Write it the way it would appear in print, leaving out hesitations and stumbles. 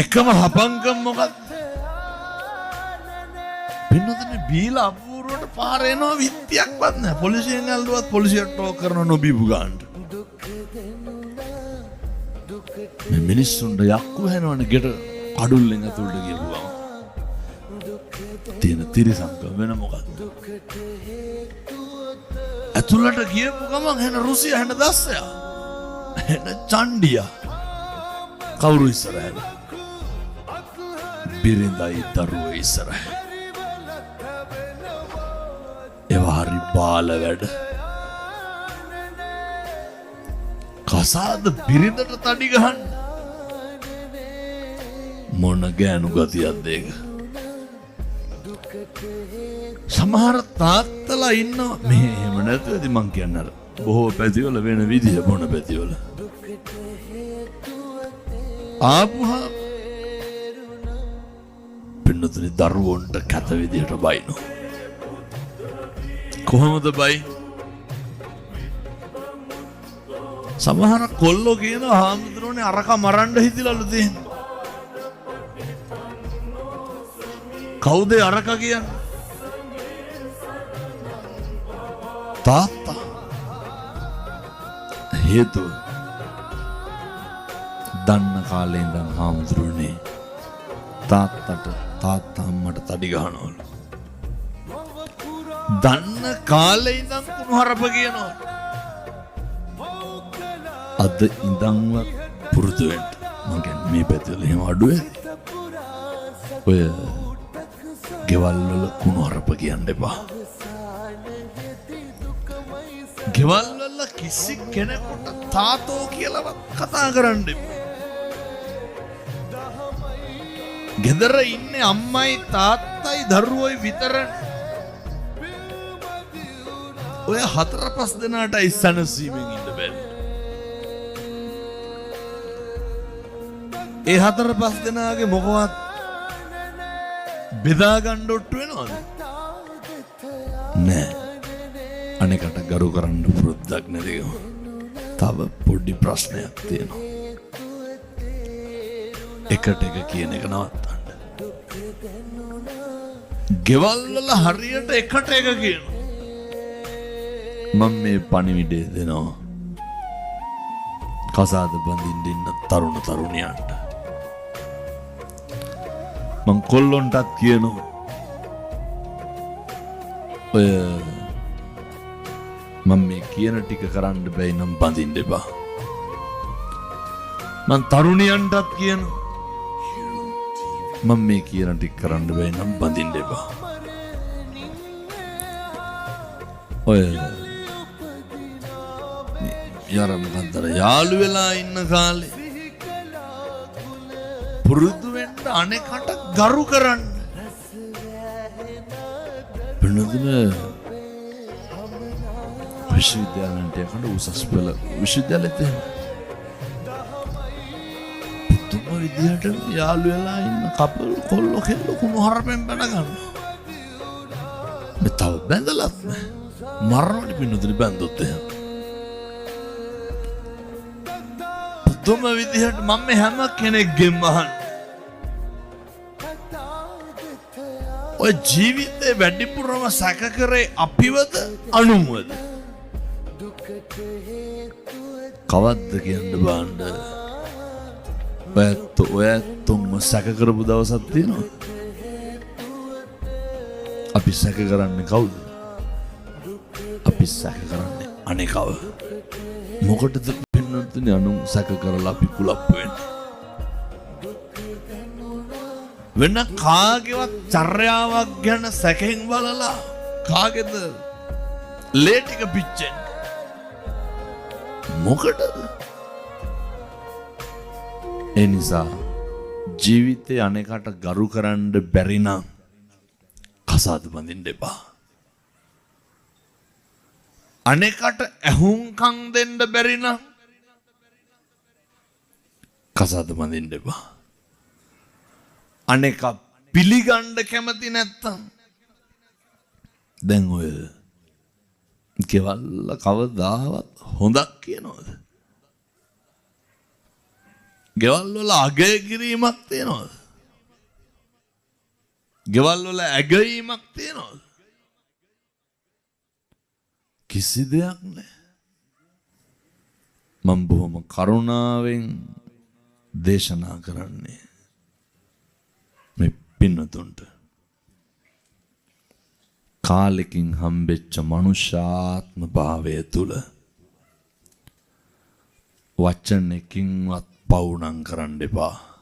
එකම හපංකම් මොකක්ද? පින්නතනේ බීලා අපූර්වට පාර එනවා විත්තියක්වත් නැහැ. පොලිසියෙන් ඇල්ලුවත් පොලිසියට ටෝක් කරන නොබීපු ගානට. මේ මිනිස්සුන්ට යක්කු හැනවනේ ගෙට කඩුල්ලෙන් ඇතුළට ගියපු ගමන්. තියෙන තිරිසංකම් වෙන මොකක්ද? ඇතුළට ගියපු ගමන් හැන රුසිය හැන දස්සයා. හැන චණ්ඩියා. කවුරු ඉස්සරහද? බිරිඳයි දරුවෝ ඉස්සරහ. ඒවා හරි බාල වැඩ. කසාද බිරිඳට තඩි ගහන්න මොන ගෑනු ගතියක්ද ඒක? සමහර තාත්තලා ඉන්නවා මේ එහෙම නැතුවද මං කියන්නේ අර බොහෝ පැතිවල වෙන විදිය මොන පැතිවල ආපුහා පින්නතුනි දරුවන්ට කැත විදියට බයිනෝ. කොහොමද බයි? සමහර කොල්ලෝ කියනවා හාමුදුරුවනේ අරක මරන්න හිතිලලු තියෙන්නේ. කවුද අරක කියන්නේ? තාත්තා. හේතුව දන්න කාලේ ඉඳන් හාමුදුරුවනේ තාත්තා අම්මට තඩි ගහනවලු. දන්න කාලේ ඉඳන් කුණුහරුප කියනවා. අද ඉඳන්වත් පුරුදු වෙන්න. මං කියන්නේ මේ පැත්තවල එහෙම අඩු වෙයි. ඔය ගෙවල් වල කුණුහරුප කියන්න එපා. ගෙවල් වල කිසි කෙනෙකුට තාතෝ කියලාවත් කතා කරන්න එපා. ගෙදර ඉන්නේ අම්මයි තාත්තයි දරුවෝයි විතරයි. ඔය 4-5 දෙනාට ඉස්සනසීමෙන් ඉන්න බෑ. ඒ 4-5 දෙනාගේ මොකවත් බෙදා ගන්න ඔට්ටු වෙනවද? නෑ. අනෙකට ගරු කරන්න පුරුද්දක් නැතිව තව පොඩි ප්‍රශ්නයක් තියෙනවා. එකට එක කියන එක නවත්තන්න. ගෙවල් වල හරියට එකට එක කියනවා. මම මේ පණිවිඩය දෙනවා කසාද බඳින්න ඉන්න තරුණ තරුණියන්ට. මං කොල්ලොන්ටත් කියනවා ඔය මම මේ කියන ටික කරන්න බැයි නම් බඳින්න එපා. මං තරුණියන්ටත් කියනවා මම මේ කියන ටික කරන්න බැයි නම් බඳින්න එපා. ඔය යරම කන්දර යාළු වෙලා ඉන්න කාලේ පුරුදු වෙන්න අනෙකට ගරු කරන්න. වෙනදින විශ්වවිද්‍යාලයට යනකොට උසස් පෙළ විශ්වවිද්‍යාලෙත් එහෙම පුදුම විදිහට යාළු වෙලා ඉන්න කපල් කොල්ලෝ කෙල්ලෝ කුණුහරුපෙන් බැන ගන්නවා. මේ තව බැඳලත් නෑ. මරණට පින්නදින බැඳොත් එහෙම දුම විදිහට මම හැම කෙනෙක්ගෙම අහන්න. ඔය ජීවිතේ වැඩිපුරම සැක කරේ අපිවද අනුන්වද? කවද්ද කියන්න බාන්න. ඔයත්තුම සැක කරපු දවසක් තියෙනවා. අපි සැක කරන්නේ කවුද? අපි සැක කරන්නේ අනේකව. මොකටද පින්නතුනි අනුන් සැක කරලා අපි කුලප්පු වෙන්නේ? වෙන කාගේවත් චර්යාවක් ගැන සැකෙන් බලලා කාගේද ලේ ටික පිච්චෙන්නේ? මොකටද? ඒ නිසා ජීවිතේ අනේකට ගරු කරන්න බැරි නම් කසාද බඳින්න එපා. අනෙකට ඇහුම්කම් දෙන්න බැරි නම් කසාද බඳින්න එපා. අනෙක පිළිගන්න කැමති නැත්තම් දැන් ඔය ගෙවල් කවදාවත් හොඳක් කියනවද? ගෙවල් වල අගය කිරීමක් තියෙනවද? ගෙවල් වල ඇගීමක් තියෙනවද? කිසි දෙයක් නැහැ. මම බොහොම කරුණාවෙන් දේශනා කරන්නේ මේ පින්නතුන්ට. කාලෙකින් හම්බෙච්ච මනුෂ්‍යාත්ම භාවය තුල වචනකින්වත් පවුනම් කරන්න එපා.